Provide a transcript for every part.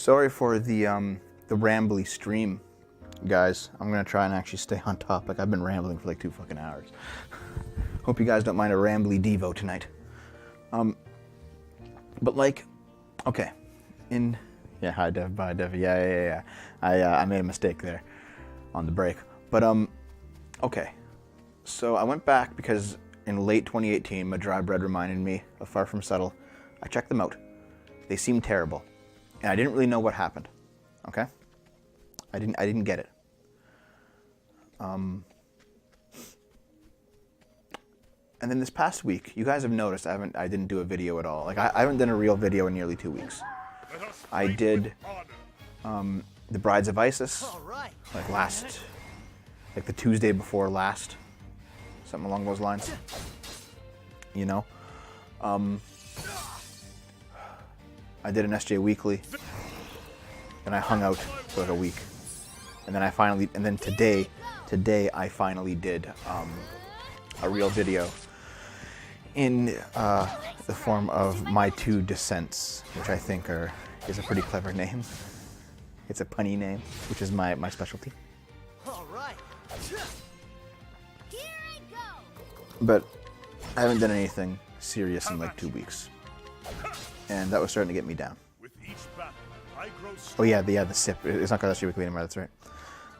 Sorry for the rambly stream, guys. I'm gonna try and actually stay on topic. I've been rambling for like 2 fucking hours. Hope you guys don't mind a rambly devo tonight. But like, okay, yeah, hi Dev, bye Dev, yeah. I made a mistake there on the break. But okay, so I went back because in late 2018, my dry bread reminded me of Far From Subtle. I checked them out. They seemed terrible, and I didn't really know what happened. Okay, I didn't get it. And then this past week, you guys have noticed I didn't do a video at all. Like I haven't done a real video in nearly 2 weeks. I did the Brides of Isis, like the Tuesday before last, something along those lines. You know, I did an SJ Weekly, and I hung out for like a week, and then today I finally did a real video in the form of my 2 descents, which I think is a pretty clever name. It's a punny name, which is my specialty. All right. Here I go. But I haven't done anything serious in like 2 weeks, and that was starting to get me down. Oh yeah, the sip. It's not called SJ Weekly anymore. That's right.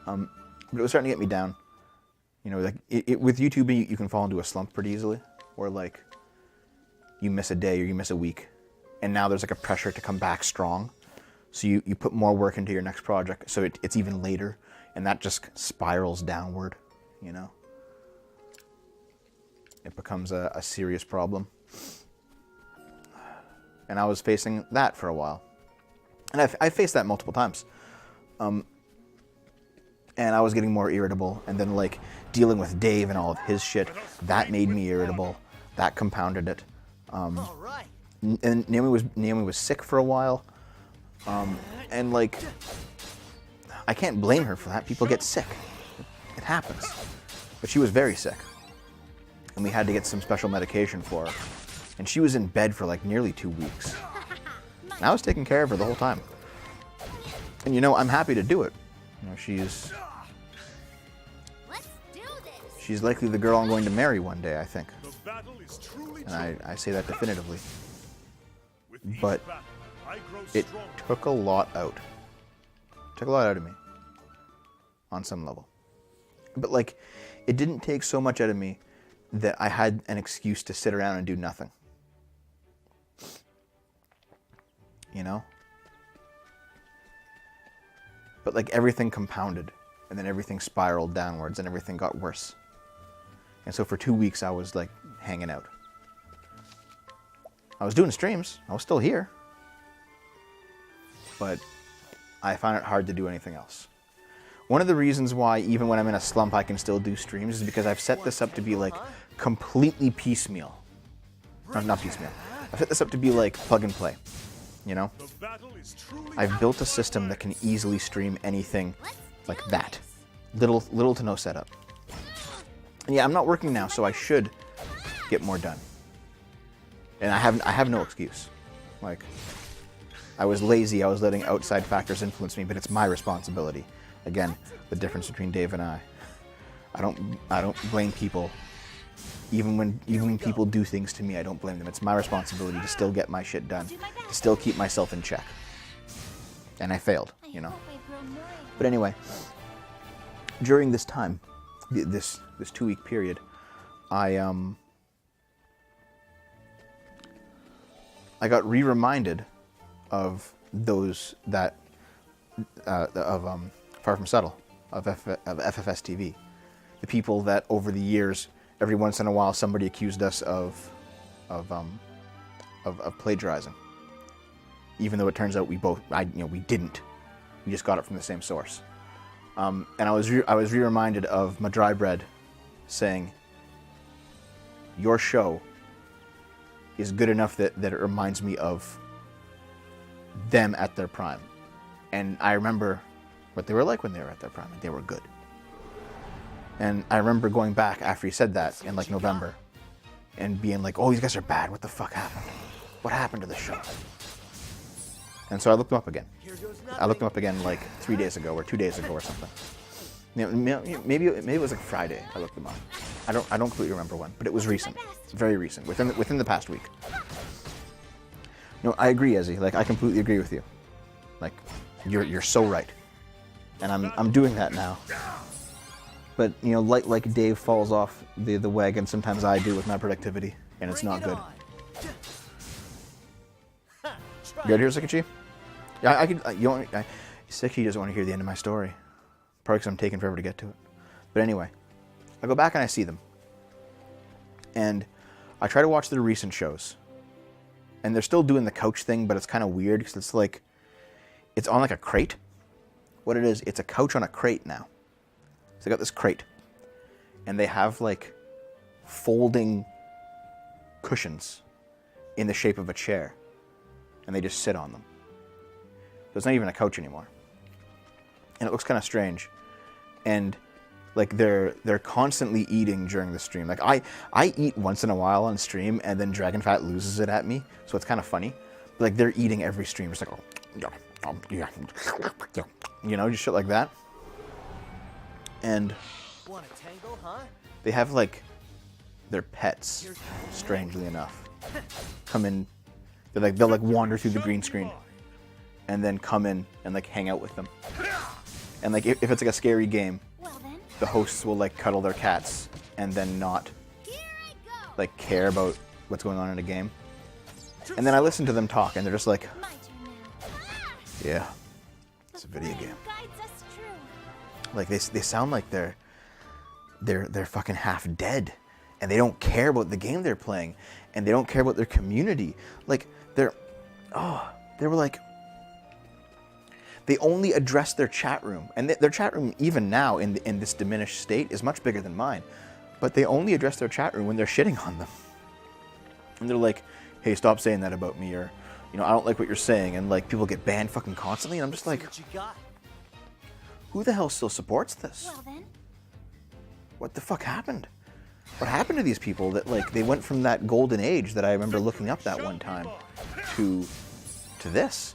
But it was starting to get me down. You know, like with YouTube, you can fall into a slump pretty easily, where like you miss a day or you miss a week, and now there's like a pressure to come back strong. So you put more work into your next project, so it's even later, and that just spirals downward. You know, it becomes a serious problem. And I was facing that for a while, and I faced that multiple times. And I was getting more irritable, and then like dealing with Dave and all of his shit, that made me irritable. That compounded it. And Naomi was sick for a while, and like I can't blame her for that. People get sick, it happens. But she was very sick, and we had to get some special medication for her. And she was in bed for like nearly 2 weeks. And I was taking care of her the whole time. And you know, I'm happy to do it. You know, she's likely the girl I'm going to marry one day, I think. And I say that definitively. But it took a lot out. It took a lot out of me. On some level. But like, it didn't take so much out of me that I had an excuse to sit around and do nothing. You know? But like everything compounded, and then everything spiraled downwards, and everything got worse. And so for 2 weeks I was like hanging out. I was doing streams, I was still here. But I found it hard to do anything else. One of the reasons why even when I'm in a slump I can still do streams is because I've set this up to be like completely piecemeal. Not piecemeal. I've set this up to be like plug and play. You know? I've built a system that can easily stream anything like that. Little to no setup. And yeah, I'm not working now, so I should get more done. And I have no excuse. Like, I was lazy, I was letting outside factors influence me, but it's my responsibility. Again, the difference between Dave and I don't blame people. Even when people do things to me, I don't blame them. It's my responsibility to still get my shit done, to still keep myself in check. And I failed, you know. But anyway, during this time, this 2 week period, I got reminded of those that Far From Subtle, of FFS TV, the people that over the years, every once in a while, somebody accused us of plagiarizing, even though it turns out we didn't. We just got it from the same source. And I was reminded of my dry bread saying, "Your show is good enough that it reminds me of them at their prime." And I remember what they were like when they were at their prime, and they were good. And I remember going back after he said that in like November and being like, "Oh, these guys are bad. What the fuck happened? What happened to the show?" And so I looked them up again. I looked them up again like 3 days ago or 2 days ago or something. Maybe it was like Friday I looked them up. I don't completely remember when, but it was recent, very recent, within the past week. No, I agree, Ezzy. Like, I completely agree with you. Like, you're so right, and I'm doing that now. But you know, like Dave falls off the wagon. Sometimes I do with my productivity, and it's not good. You good here, Sikachi? Yeah, I could. Sikachi doesn't want to hear the end of my story, probably because I'm taking forever to get to it. But anyway, I go back and I see them, and I try to watch their recent shows, and they're still doing the couch thing, but it's kind of weird because it's like, it's on like a crate. What it is, it's a couch on a crate now. So they got this crate, and they have like folding cushions in the shape of a chair, and they just sit on them. So it's not even a couch anymore, and it looks kind of strange. And like they're constantly eating during the stream. Like I eat once in a while on stream, and then Dragonfat loses it at me, so it's kind of funny. But like they're eating every stream, just like, oh, yeah, you know, just shit like that. And Want a tango, huh? they have like their pets, strangely enough, come in. They'll like wander through the green screen, and then come in and like hang out with them. And like if it's like a scary game, the hosts will like cuddle their cats and then not like care about what's going on in a game. And then I listen to them talk, and they're just like, yeah, it's a video game. Like they sound like they're fucking half dead, and they don't care about the game they're playing, and they don't care about their community. Like they were like, they only address their chat room, and their chat room even now in this diminished state is much bigger than mine, but they only address their chat room when they're shitting on them, and they're like, hey, stop saying that about me, or you know, I don't like what you're saying, and like people get banned fucking constantly, and I'm just like, who the hell still supports this? Well then. What the fuck happened? What happened to these people that like they went from that golden age that I remember looking up that one time to this?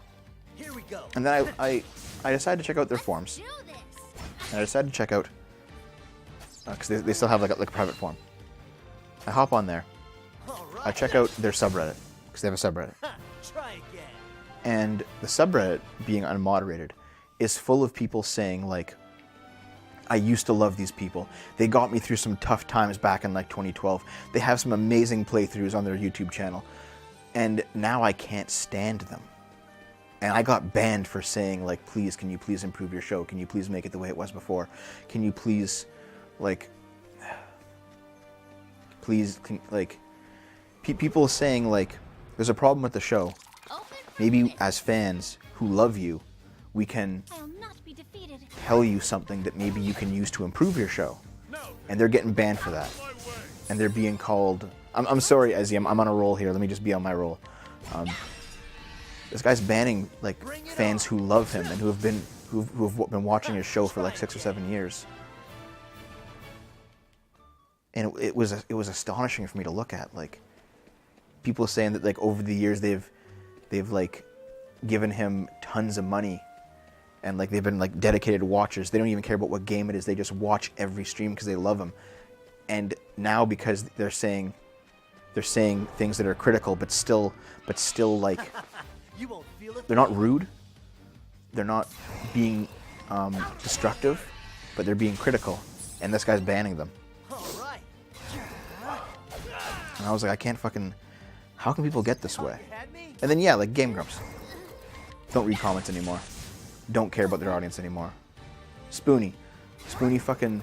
Here we go. And then I decided to check out their forums. And I decided to check out because they still have like a private forum. I hop on there. I check out their subreddit because they have a subreddit. Try again. And the subreddit, being unmoderated, is full of people saying like, I used to love these people. They got me through some tough times back in like 2012. They have some amazing playthroughs on their YouTube channel. And now I can't stand them. And I got banned for saying like, please, can you please improve your show? Can you please make it the way it was before? Can you please, like, people saying like, there's a problem with the show. Maybe as fans who love you, we can tell you something that maybe you can use to improve your show. And they're getting banned for that. And they're being called, I'm sorry, Ezzy, I'm on a roll here. Let me just be on my roll. This guy's banning like fans who love him and who've been watching his show for like 6 or 7 years. And it was astonishing for me to look at, like people saying that like over the years they've like given him tons of money, and like they've been like dedicated watchers. They don't even care about what game it is. They just watch every stream because they love him. And now because they're saying things that are critical, but still like they're not rude. They're not being destructive, but they're being critical. And this guy's banning them. And I was like, I can't fucking. How can people get this way? And then yeah, like Game Grumps. Don't read comments anymore. Don't care about their audience anymore. Spoony fucking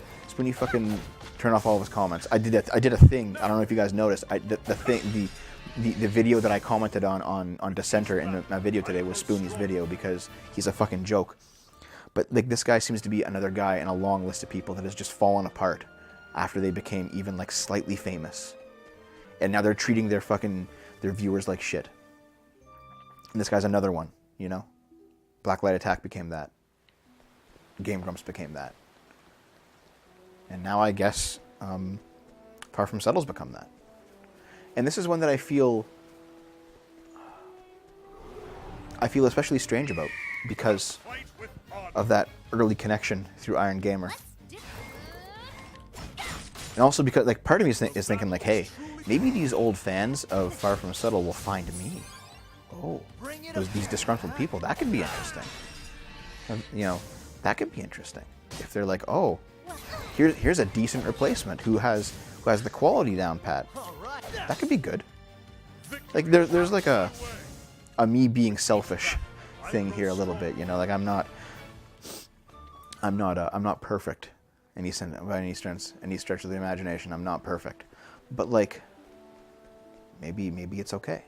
turn off all of his comments. I did a thing. I don't know if you guys noticed. The video that I commented on Dissenter in my video today was Spoonie's video because he's a fucking joke. But like this guy seems to be another guy in a long list of people that has just fallen apart after they became even like slightly famous. And now they're treating their viewers like shit. And this guy's another one, you know? Blacklight Attack became that. Game Grumps became that. And now I guess Far From Subtle's become that. And this is one that I feel especially strange about. because of that early connection through Iron Gamer. And also because, like, part of me is thinking, like, hey, maybe these old fans of Far From Subtle will find me. Oh, these disgruntled people, that could be interesting. You know, that could be interesting. If they're like, oh, here's a decent replacement who has the quality down pat. That could be good. Like, there's like a me being selfish thing here a little bit, you know, like I'm not perfect by any stretch of the imagination. I'm not perfect, but like maybe it's okay.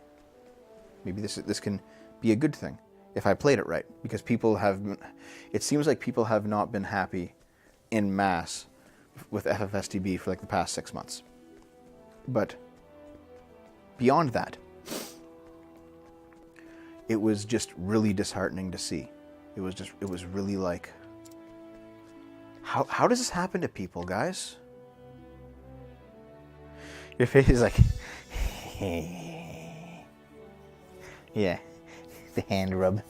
Maybe this can be a good thing if I played it right, because it seems like people have not been happy in mass with FFSTB for like the past 6 months. But beyond that, it was just really disheartening to see. It was really like, how does this happen to people, guys? Your face is like, yeah, the hand rub.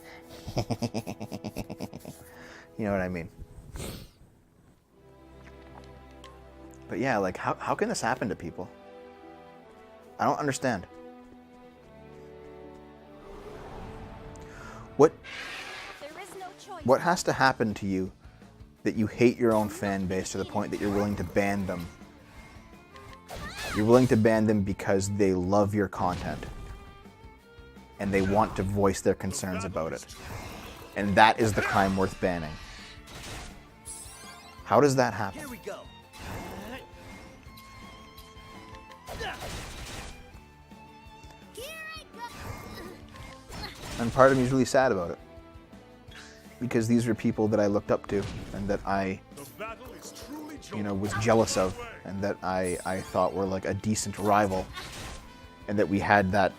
You know what I mean? But yeah, like, how can this happen to people? I don't understand. What has to happen to you that you hate your own fan base to the point that you're willing to ban them? You're willing to ban them because they love your content and they want to voice their concerns about it. And that is the crime worth banning. How does that happen? Here we go. And part of me is really sad about it, because these are people that I looked up to and that I, you know, was jealous of, and that I thought were like a decent rival, and that we had that,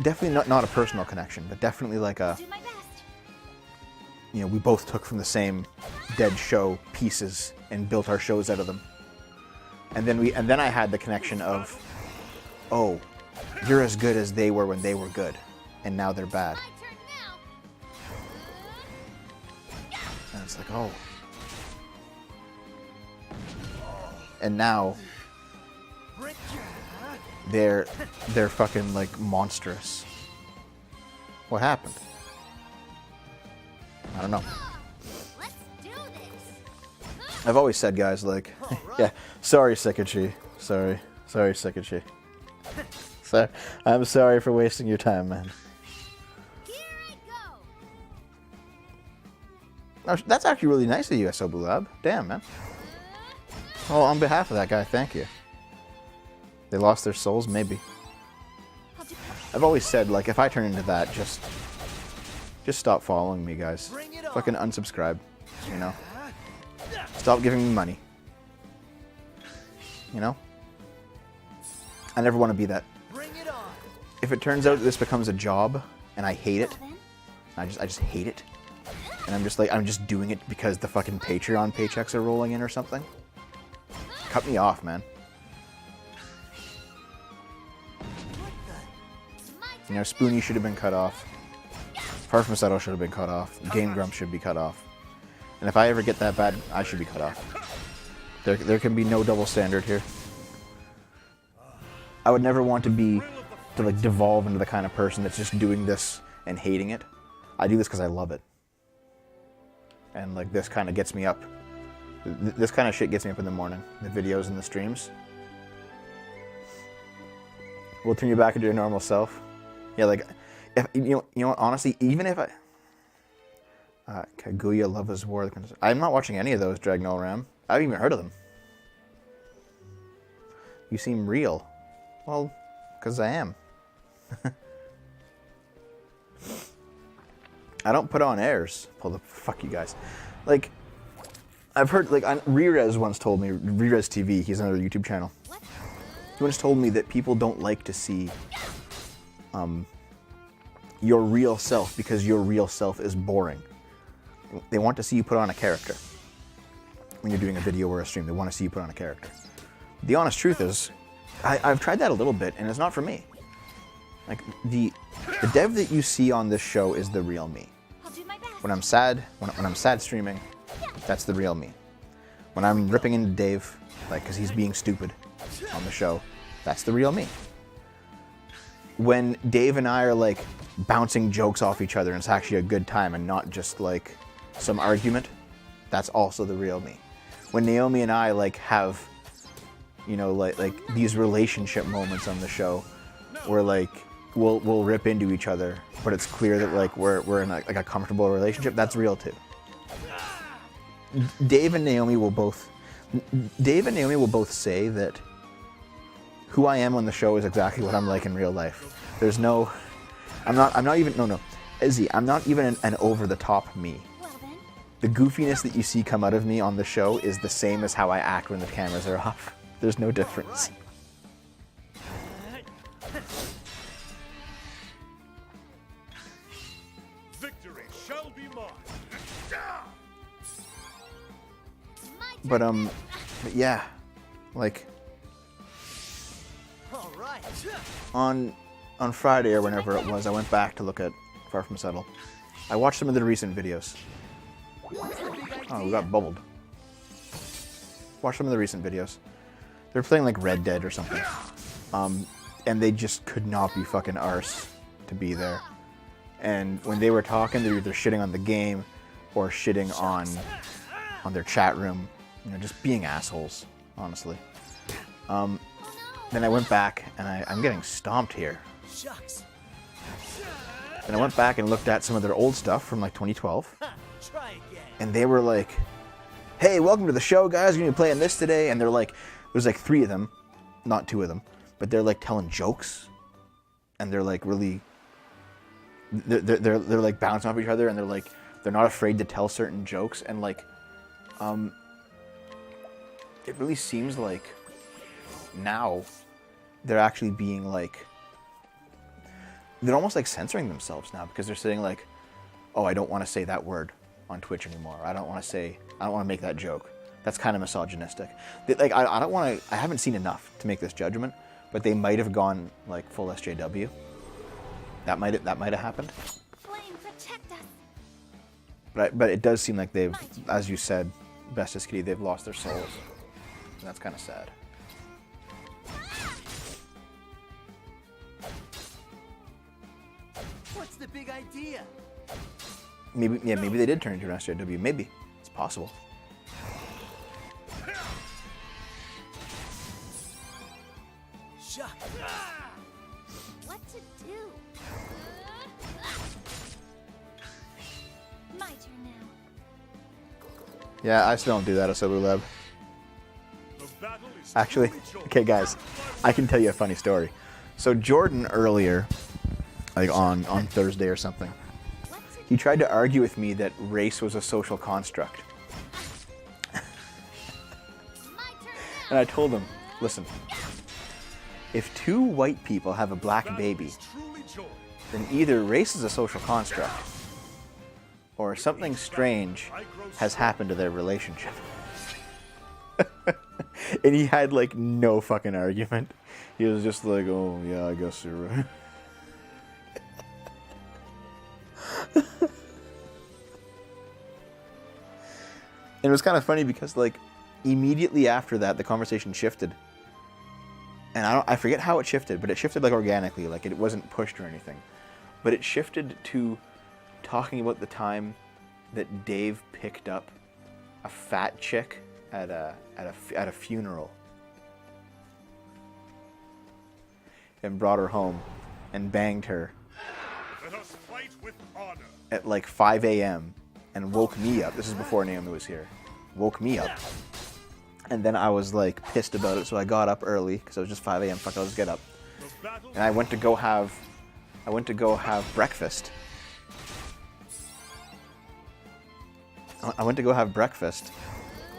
definitely not a personal connection, but definitely like a, you know, we both took from the same dead show pieces and built our shows out of them. And then I had the connection of, oh, you're as good as they were when they were good, and now they're bad. And it's like, oh. And now they're fucking like monstrous. What happened? I don't know. I've always said, guys, like, yeah, sorry, Sikachi. Sorry, Sikachi. So, I'm sorry for wasting your time, man. Oh, that's actually really nice of you, Asobulab. Damn, man. Well, on behalf of that guy, thank you. They lost their souls? Maybe. I've always said, like, if I turn into that, just stop following me, guys. Fucking unsubscribe, you know? Stop giving me money. You know? I never want to be that. If it turns out that this becomes a job, and I hate it, I just hate it, and I'm just doing it because the fucking Patreon paychecks are rolling in or something, cut me off, man. You know, Spoonie should have been cut off. Far From Subtle should have been cut off. Game Grump should be cut off. And if I ever get that bad, I should be cut off. There can be no double standard here. I would never want to like devolve into the kind of person that's just doing this and hating it. I do this because I love it. And like this kind of gets me up. This kind of shit gets me up in the morning. The videos and the streams. We'll turn you back into your normal self. Yeah, like, if you know what, honestly, even if I... Kaguya, Love is War. I'm not watching any of those, Dragnol Ram. I haven't even heard of them. You seem real. Well, because I am. I don't put on airs. Pull the fuck you guys. Like, I've heard, like, Rerez once told me, Rerez TV, he's another YouTube channel. He once told me that people don't like to see your real self because your real self is boring. They want to see you put on a character. When you're doing a video or a stream, they want to see you put on a character. The honest truth is, I've tried that a little bit, and it's not for me. Like the Dev that you see on this show is the real me. I'll do my best. When I'm sad, when I'm sad streaming, that's the real me. When I'm ripping into Dave, like, because he's being stupid on the show, that's the real me. When Dave and I are, like, bouncing jokes off each other and it's actually a good time and not just, like, some argument, that's also the real me. When Naomi and I, like, have, you know, like these relationship moments on the show where, like, we'll rip into each other, but it's clear that, like, we're in, like, a comfortable relationship, that's real, too. Dave and Naomi will both say that who I am on the show is exactly what I'm like in real life. There's no, I'm not even Izzy, I'm not even an over-the-top me. Well then. The goofiness that you see come out of me on the show is the same as how I act when the cameras are off. There's no difference. Victory shall be mine. My turn. But yeah, like All right. on Friday or whenever it was, I went back to look at Far From Settle. I watched some of the recent videos. Oh, we got bubbled. Watch some of the recent videos. They're playing like Red Dead or something. And they just could not be fucking arse to be there. And when they were talking, they were either shitting on the game or shitting on their chat room. You know, just being assholes, honestly. Then I went back, and I'm getting stomped here. Shucks. Then I went back and looked at some of their old stuff from like 2012. Try again. And they were like, hey, welcome to the show, guys. We're going to be playing this today. And they're like, there's like 3 of them, not 2 of them, but they're like telling jokes. And they're like really, they're like bouncing off each other. And they're not afraid to tell certain jokes. And like, it really seems like now they're actually being like, they're almost like censoring themselves now because they're saying like, oh, I don't want to say that word on Twitch anymore. I don't want to make that joke. That's kind of misogynistic. Like, I haven't seen enough to make this judgment, but they might have gone like full SJW. That might have happened. Flame, protect us. But it does seem like they've, as you said, Bestest Kitty, they've lost their souls. And that's kind of sad. What's the big idea? Maybe they did turn into an SJW. Maybe. It's possible. Shucks. What to do? My turn now. Yeah, I still don't do that, Asobu Leb. The battle is Actually, truly joined. okay, guys, I can tell you a funny story. So Jordan earlier, like on Thursday or something, he tried to argue with me that race was a social construct. My turn And I told him, listen, if 2 white people have a black Battle baby, is truly joined. then either race is a social construct or something strange has happened to their relationship. And he had like no fucking argument. He was just like, oh yeah, I guess you're right. And it was kind of funny because like immediately after that the conversation shifted. And I forget how it shifted, but it shifted like organically, like it wasn't pushed or anything. But it shifted to talking about the time that Dave picked up a fat chick at a funeral and brought her home and banged her Let us fight with honor. at like 5 a.m. and woke me up. This is before Naomi was here. Woke me up. And then I was like pissed about it, so I got up early because it was just 5 a.m. Fuck, I'll just get up. The battle And I went to go have breakfast. I went to go have breakfast,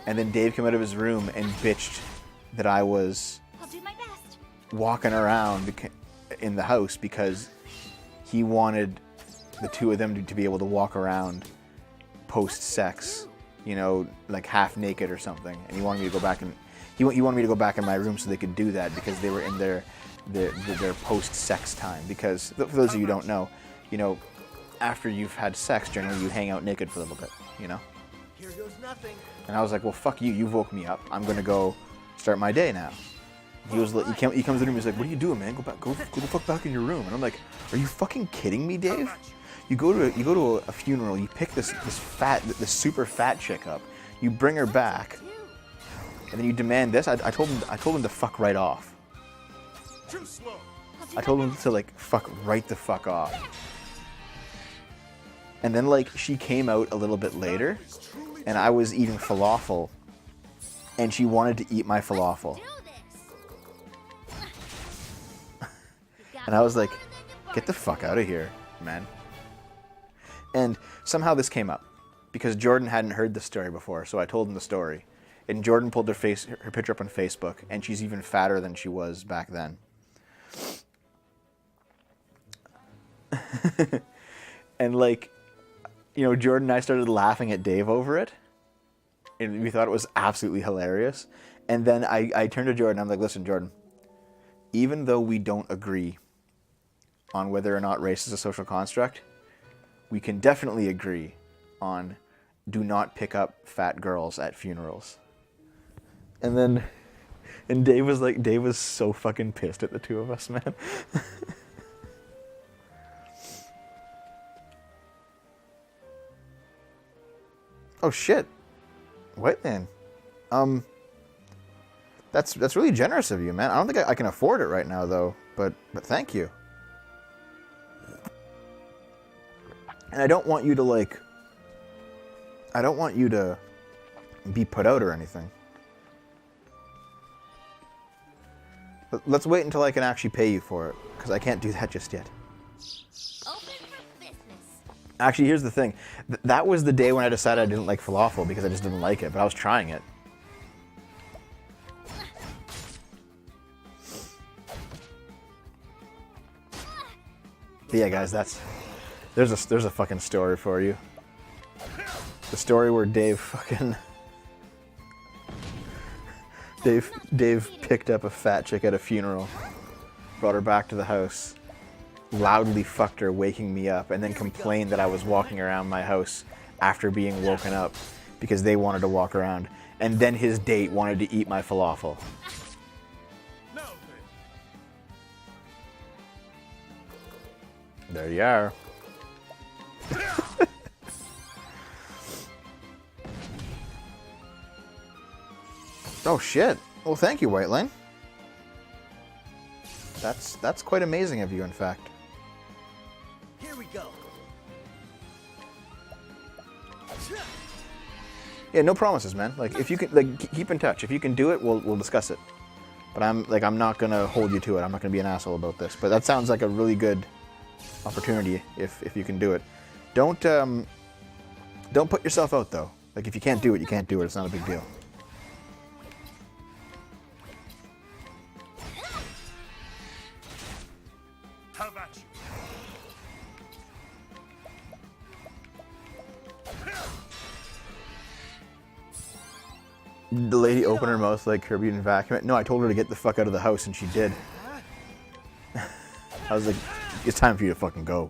and then Dave came out of his room and bitched that I was I'll do my best. walking around in the house because he wanted the 2 of them to be able to walk around post-sex, you know, like half naked or something. And he wanted me to go back and he wanted me to go back in my room so they could do that because they were in their their post-sex time, because for those of you who don't know, you know, after you've had sex, generally you hang out naked for a little bit, you know. Here goes nothing. And I was like, well, fuck you. You woke me up. I'm gonna go start my day now. He was like, he comes in the room. He's like, what are you doing, man? Go the fuck back in your room. And I'm like, are you fucking kidding me, Dave? You go to a funeral. You pick this super fat chick up. You bring her back, and then you demand this. I told him to fuck right off. Too slow. I told him to like fuck right the fuck off. And then like she came out a little bit later, and I was eating falafel, and she wanted to eat my falafel. And I was like, get the fuck out of here, man. And somehow this came up, because Jordan hadn't heard this story before, so I told him the story. And Jordan pulled her picture up on Facebook, and she's even fatter than she was back then. And like, you know, Jordan and I started laughing at Dave over it, and we thought it was absolutely hilarious. And then I turned to Jordan, I'm like, listen, Jordan, even though we don't agree on whether or not race is a social construct, we can definitely agree on do not pick up fat girls at funerals. And Dave was so fucking pissed at the two of us, man. Oh shit. What then? That's really generous of you, man. I don't think I can afford it right now though, but thank you. And I don't want you to be put out or anything. But let's wait until I can actually pay you for it, because I can't do that just yet. Open for business. Actually, here's the thing. That was the day when I decided I didn't like falafel, because I just didn't like it, but I was trying it. But yeah, guys, there's a fucking story for you. The story where Dave picked up a fat chick at a funeral, brought her back to the house, loudly fucked her, waking me up, and then complained that I was walking around my house after being woken up because they wanted to walk around. And then his date wanted to eat my falafel. Now then. There you are. Oh shit. Well, thank you, Whitelane. That's quite amazing of you, in fact. Here we go. Yeah, no promises, man. Like, if you can, like, keep in touch. If you can do it, we'll discuss it. But I'm not gonna hold you to it. I'm not gonna be an asshole about this. But that sounds like a really good opportunity if you can do it. Don't put yourself out though. Like, if you can't do it, you can't do it. It's not a big deal. How about you? The lady opened her mouth like Kirby and vacuum it. No, I told her to get the fuck out of the house, and she did. I was like, it's time for you to fucking go.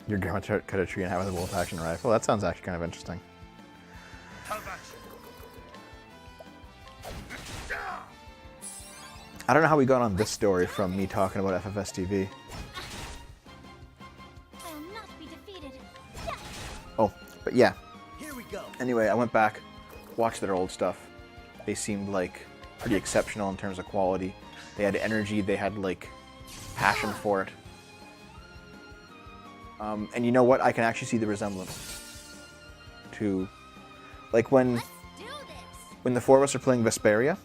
Your grandma cut a tree in half with a bolt-action rifle? That sounds actually kind of interesting. How about you? I don't know how we got on this story from me talking about FFS TV. I will not be defeated. Oh, but yeah. Here we go. Anyway, I went back, watched their old stuff. They seemed like pretty exceptional in terms of quality. They had energy, they had like passion for it. And you know what? I can actually see the resemblance to, like, when Let's do this. the four of us are playing Vesperia,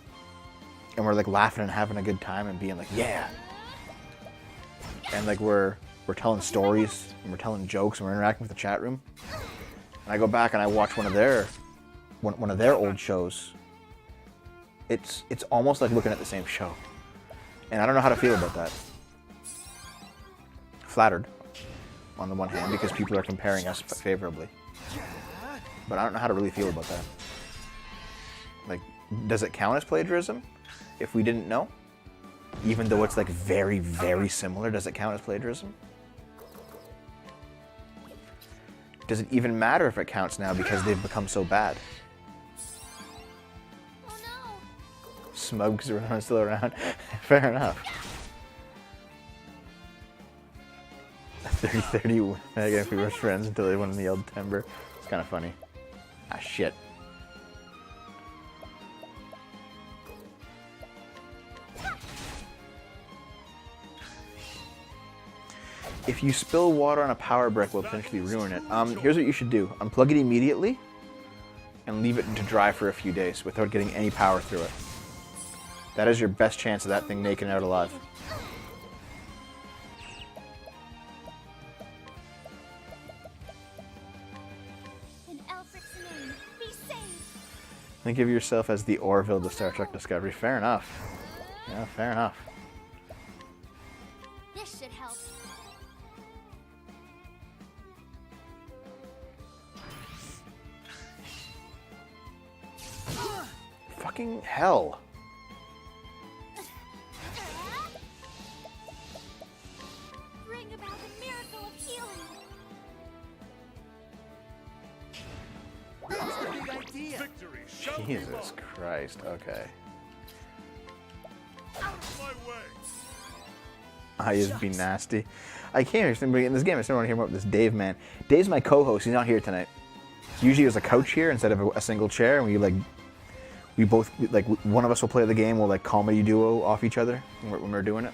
and we're like laughing and having a good time and being like, yeah. And like we're telling stories and we're telling jokes and we're interacting with the chat room. And I go back and I watch one of their old shows. It's almost like looking at the same show. And I don't know how to feel about that. Flattered, on the one hand, because people are comparing us favorably. But I don't know how to really feel about that. Like, does it count as plagiarism if we didn't know? Even though it's like very, very similar, does it count as plagiarism? Does it even matter if it counts now because they've become so bad? Oh no! Smug's around, still around. Fair enough. 30-30 Mega if we were friends until they went and yelled timber. It's kind of funny. Ah, shit. If you spill water on a power brick, will potentially ruin it. Here's what you should do. Unplug it immediately and leave it to dry for a few days without getting any power through it. That is your best chance of that thing making it out alive. In Elfric's name, be saved! Think of yourself as the Orville to Star Trek Discovery. Fair enough. Yeah, fair enough. This should help. Fucking hell. Bring about the miracle of healing. That's a big idea. Victory shall be Jesus mine. Christ. Okay. Out of my way. I just be nasty. I can't understand in this game. I still want to hear more about this Dave man. Dave's my co-host. He's not here tonight. Usually there's a couch here instead of a single chair, and we both one of us will play the game. We'll like comedy duo off each other when we're doing it.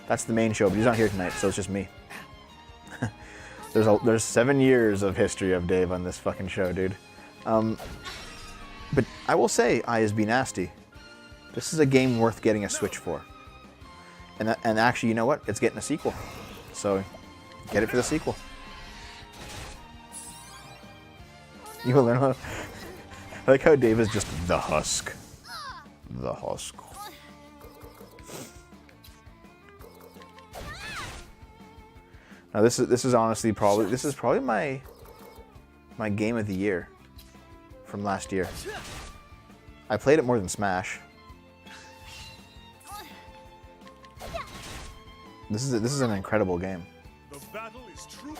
That's the main show, but he's not here tonight, so it's just me. There's 7 years of history of Dave on this fucking show, dude. But I will say, I is be nasty. This is a game worth getting a Switch for. And actually, you know what? It's getting a sequel. So, get it for the sequel. You will learn how... I like how Dave is just the husk. The husk. Now this is honestly probably my game of the year from last year. I played it more than Smash. This is an incredible game. The battle is true.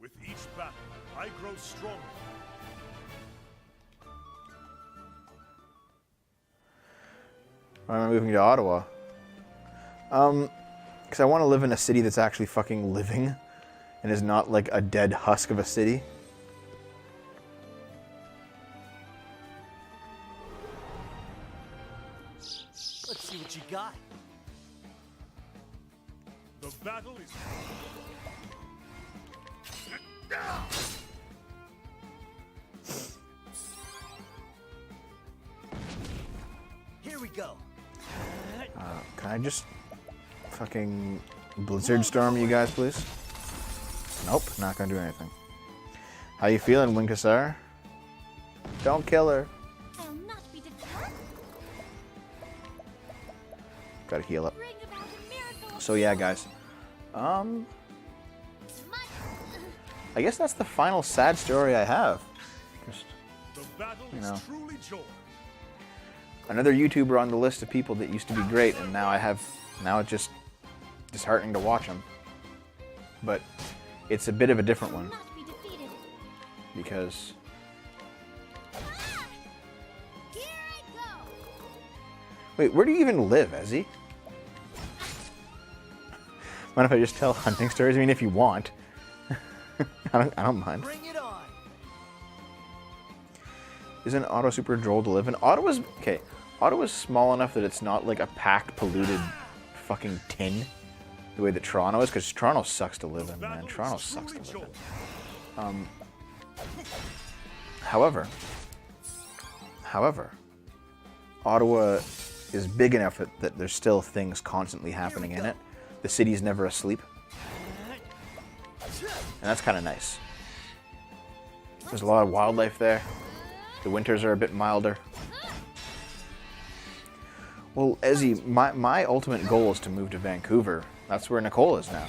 With each battle, I grow stronger. Why am I moving to Ottawa? Because I want to live in a city that's actually fucking living and is not like a dead husk of a city. Let's see what you got. The battle is... Here we go. Can I just fucking Blizzard Storm you guys, please? Nope, not gonna do anything. How you feeling, Winkasar? Don't kill her. I'll not be defeated. Gotta heal up. Bring about the miracle of So yeah, guys. my... I guess that's the final sad story I have. Just The battle You is know. truly joy. another YouTuber on the list of people that used to be great, and now it's just disheartening to watch them. But it's a bit of a different one not be defeated. because Ah! Here I go. wait, where do you even live, Ezzy? Mind if I just tell hunting stories? I mean, if you want. I don't mind. Bring it on. Isn't Ottawa super droll to live in? Ottawa's okay. Ottawa's small enough that it's not like a packed, polluted fucking tin, the way that Toronto is. Because Toronto sucks to live in, man. Battle Toronto is sucks to truly live joy. in. However, Ottawa is big enough that there's still things constantly happening in it. The city's never asleep, and that's kind of nice. There's a lot of wildlife there. The winters are a bit milder. Well, Ezzy, my ultimate goal is to move to Vancouver. That's where Nicole is now.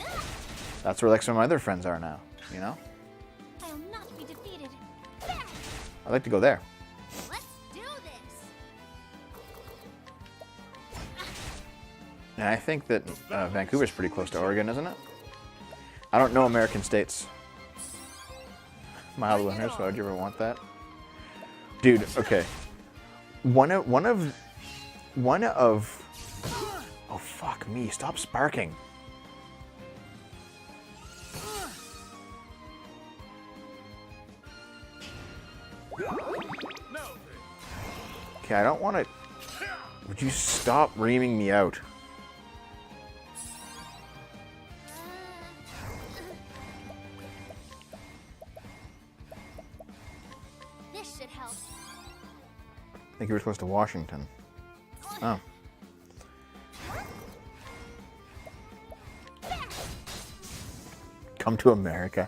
That's where like some of my other friends are now, you know? I'll not be defeated. There. I'd like to go there. Let's And I think that Vancouver's pretty close to Oregon, isn't it? I don't know American states. Mild winters, why would you ever want that? Dude, okay. One of oh fuck me, stop sparking. Okay, I don't want to. Would you stop reaming me out? This should help. I think you were close to Washington. Oh. Come to America.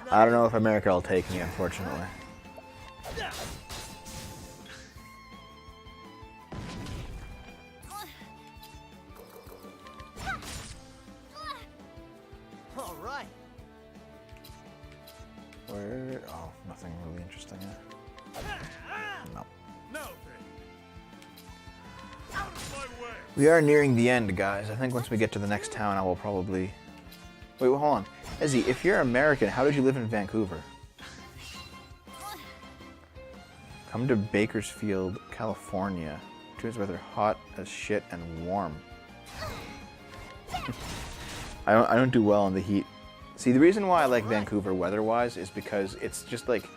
I don't know if America will take me, unfortunately. All right. Where? Oh, nothing really interesting. No. Now then. Out of my way. We are nearing the end, guys. I think once we get to the next town, I will probably... Wait, hold on. Ezzy, if you're American, how did you live in Vancouver? Come to Bakersfield, California. It's weather hot as shit and warm. I don't do well in the heat. See, the reason why I like Vancouver weather-wise is because it's just like,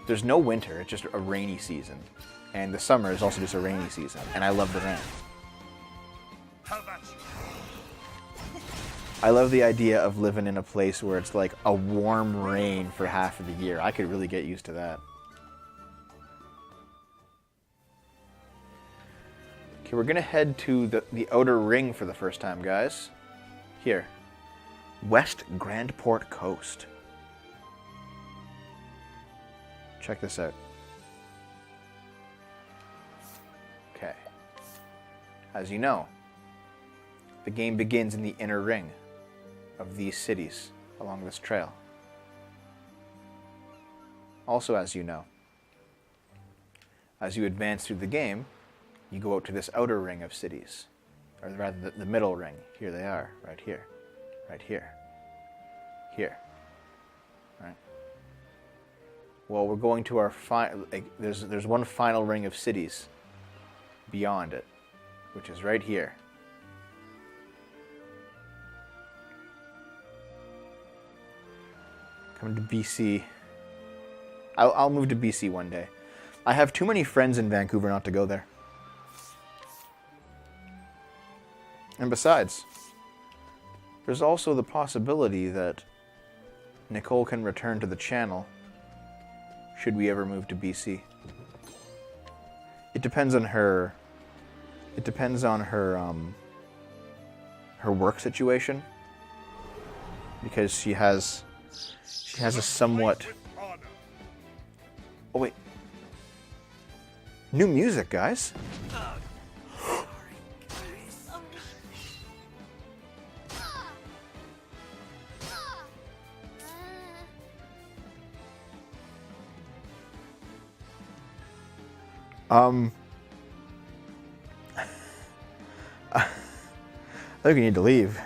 there's no winter, it's just a rainy season. And the summer is also just a rainy season, and I love the rain. How about you? I love the idea of living in a place where it's like a warm rain for half of the year. I could really get used to that. Okay, we're gonna head to the outer ring for the first time, guys. Here. West Grandport Coast. Check this out. Okay. As you know, the game begins in the inner ring of these cities along this trail. Also, as you know, as you advance through the game, you go out to this outer ring of cities, or rather the middle ring. Here they are, right here, right here, here, right? Well, we're going to our there's one final ring of cities beyond it, which is right here. Come to BC. I'll move to BC one day. I have too many friends in Vancouver not to go there. And besides, there's also the possibility that Nicole can return to the channel should we ever move to BC. It depends on her. It depends on her her work situation, because she has a somewhat. With honor. Oh wait. New music, guys. I think we need to leave.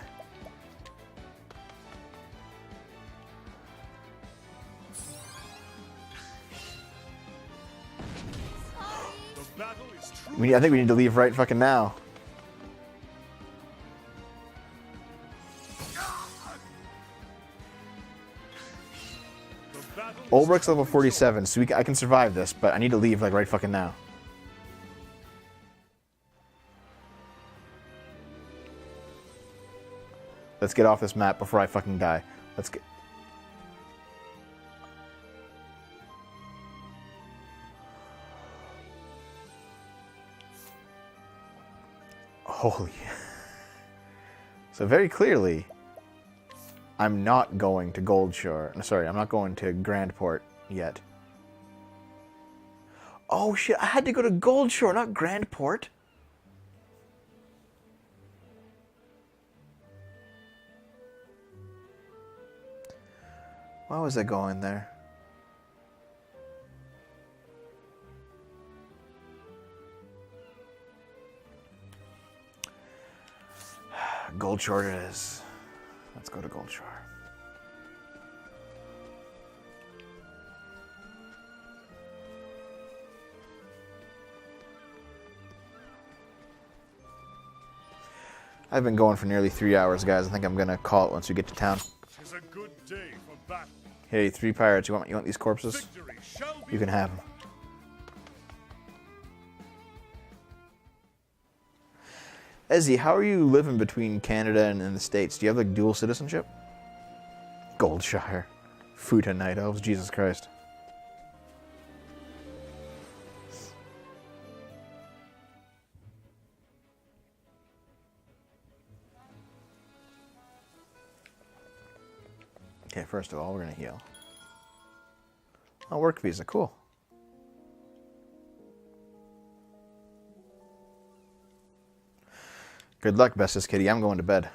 The battle is true. I think we need to leave right fucking now. The battle is Olbrick's level 47, so I can survive this, but I need to leave like right fucking now. Let's get off this map before I fucking die. Let's get... Holy... So very clearly, I'm not going to Goldshore. No, sorry, I'm not going to Grandport yet. Oh shit, I had to go to Goldshore, not Grandport. Why was I going there? Gold Shore it is. Let's go to Gold Shore. I've been going for nearly 3 hours, guys. I think I'm gonna call it once we get to town. It's a good day for battle. Hey, 3 pirates. You want these corpses? Victory shall be You can have them. Ezzy, how are you living between Canada and the States? Do you have like dual citizenship? Goldshire. Futa Night Elves. Jesus Christ. Okay, first of all, we're going to heal. Oh, work visa. Cool. Good luck, bestest kitty. I'm going to bed.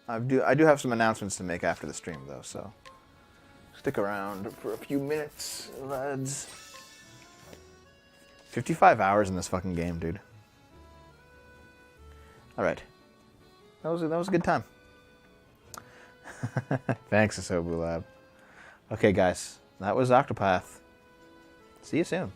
I do have some announcements to make after the stream, though, so stick around for a few minutes, lads. 55 hours in this fucking game, dude. All right, that was a good time. Thanks, Asobu Lab. Okay, guys, that was Octopath. See you soon.